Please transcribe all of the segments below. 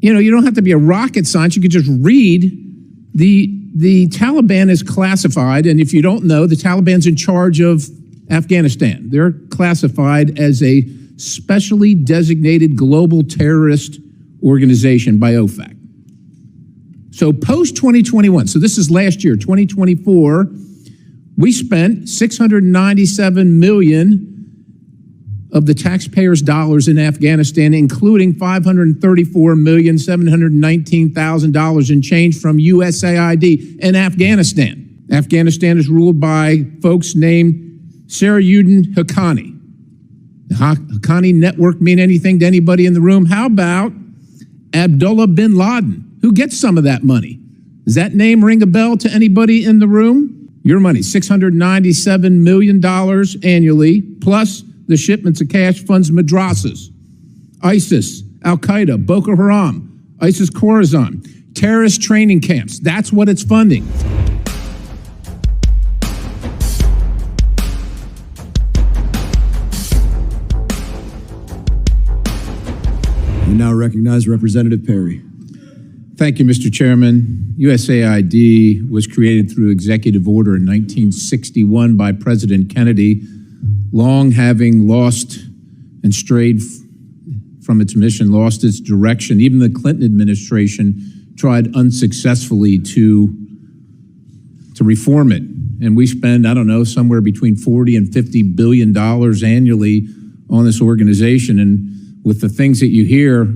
You don't have to be a rocket scientist. You could just read the Taliban is classified, and if you don't know, the Taliban's in charge of Afghanistan. They're classified as a specially designated global terrorist organization by OFAC. So post-2021, so this is last year, 2024, we spent $697 million of the taxpayers' dollars in Afghanistan, including $534,719,000 in change from USAID in Afghanistan. Afghanistan is ruled by folks named Sarajuddin Haqqani. The Haqqani network mean anything to anybody in the room? How about Abdullah bin Laden? Who gets some of that money? Does that name ring a bell to anybody in the room? Your money, $697 million annually, plus the shipments of cash funds madrasas, ISIS, Al-Qaeda, Boko Haram, ISIS Khorasan, terrorist training camps. That's what it's funding. We now recognize Representative Perry. Thank you, Mr. Chairman. USAID was created through executive order in 1961 by President Kennedy, long having lost and strayed from its mission, lost its direction. Even the Clinton administration tried unsuccessfully to reform it. And we spend, I don't know, somewhere between $40 and $50 billion annually on this organization. And with the things that you hear,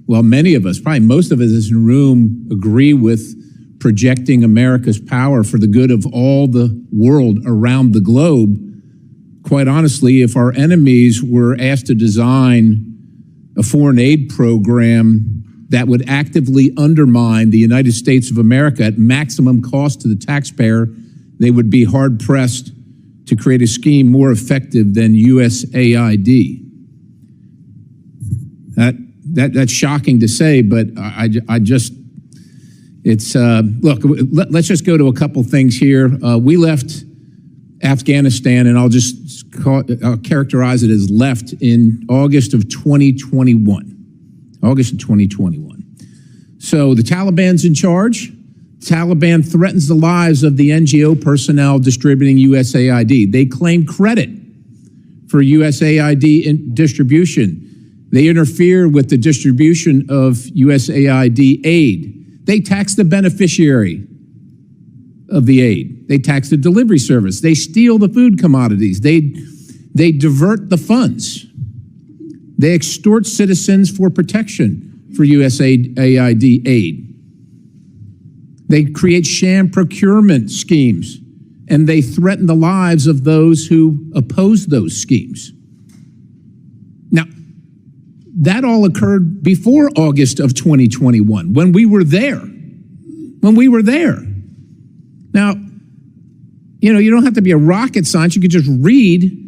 well, many of us, probably most of us in this room, agree with projecting America's power for the good of all the world around the globe. Quite honestly, if our enemies were asked to design a foreign aid program that would actively undermine the United States of America at maximum cost to the taxpayer, they would be hard-pressed to create a scheme more effective than USAID. That's shocking to say, but I just, it's, look, let's just go to a couple things here. We left Afghanistan, and I'll characterize it as left in August of 2021. August of 2021. So the Taliban's in charge. Taliban threatens the lives of the NGO personnel distributing USAID. They claim credit for USAID distribution. They interfere with the distribution of USAID aid. They tax the beneficiary of the aid. They tax the delivery service. They steal the food commodities. They divert the funds. They extort citizens for protection for USAID aid. They create sham procurement schemes, and they threaten the lives of those who oppose those schemes. Now, that all occurred before August of 2021, when we were there. Now, you don't have to be a rocket scientist. You could just read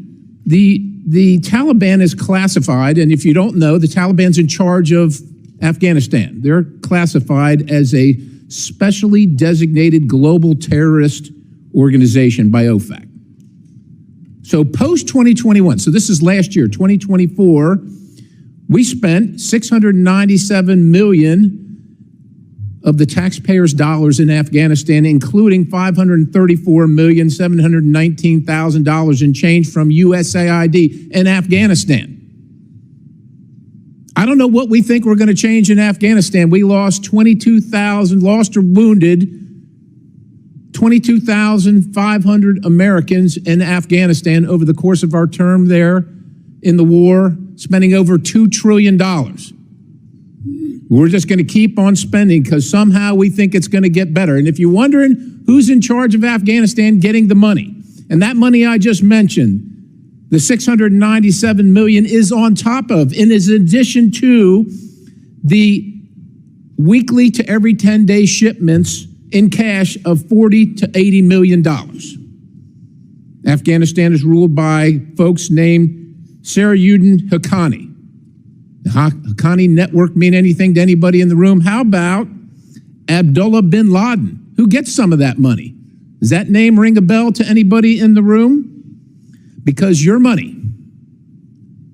the Taliban is classified, and if you don't know, the Taliban's in charge of Afghanistan. They're classified as a specially designated global terrorist organization by OFAC. So post-2021, so this is last year, 2024, we spent $697 million of the taxpayers' dollars in Afghanistan, including $534,719,000 in change from USAID in Afghanistan. I don't know what we think we're going to change in Afghanistan. We lost 22,000, lost or wounded 22,500 Americans in Afghanistan over the course of our term there in the war, spending over $2 trillion. We're just going to keep on spending because somehow we think it's going to get better. And if you're wondering who's in charge of Afghanistan getting the money, and that money I just mentioned, the $697 million is on top of, and is in addition to the weekly to every 10-day shipments in cash of $40 to $80 million. Afghanistan is ruled by folks named Sarajuddin Haqqani. The Haqqani network mean anything to anybody in the room? How about Abdullah bin Laden? Who gets some of that money? Does that name ring a bell to anybody in the room? Because your money,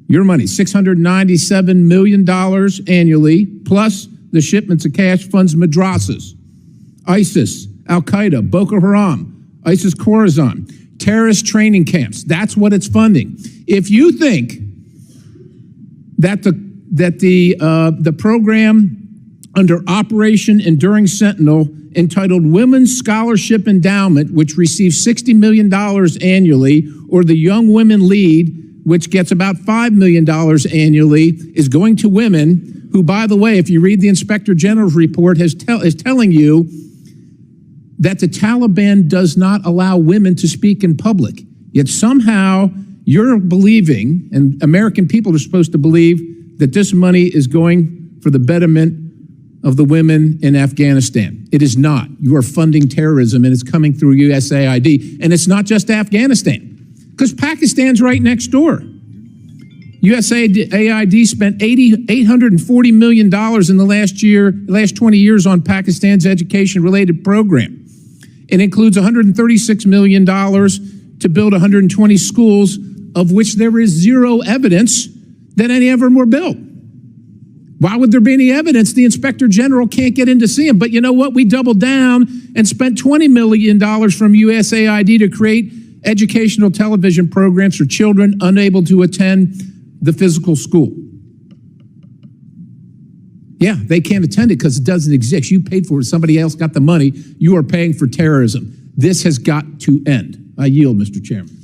$697 million annually, plus the shipments of cash funds madrasas, ISIS, Al-Qaeda, Boko Haram, ISIS Khorasan, terrorist training camps. That's what it's funding. If you think that the program under Operation Enduring Sentinel, entitled Women's Scholarship Endowment, which receives $60 million annually, or the Young Women Lead, which gets about $5 million annually, is going to women who, by the way, if you read the Inspector General's report, is telling you that the Taliban does not allow women to speak in public. Yet somehow you're believing, and American people are supposed to believe, that this money is going for the betterment of the women in Afghanistan. It is not. You are funding terrorism, and it's coming through USAID. And it's not just Afghanistan, because Pakistan's right next door. USAID spent $840 million in the last 20 years on Pakistan's education-related program. It includes $136 million to build 120 schools, of which there is zero evidence that any of them were built. Why would there be any evidence? The Inspector General can't get in to see them. But you know what? We doubled down and spent $20 million from USAID to create educational television programs for children unable to attend the physical school. Yeah, they can't attend it because it doesn't exist. You paid for it. Somebody else got the money. You are paying for terrorism. This has got to end. I yield, Mr. Chairman.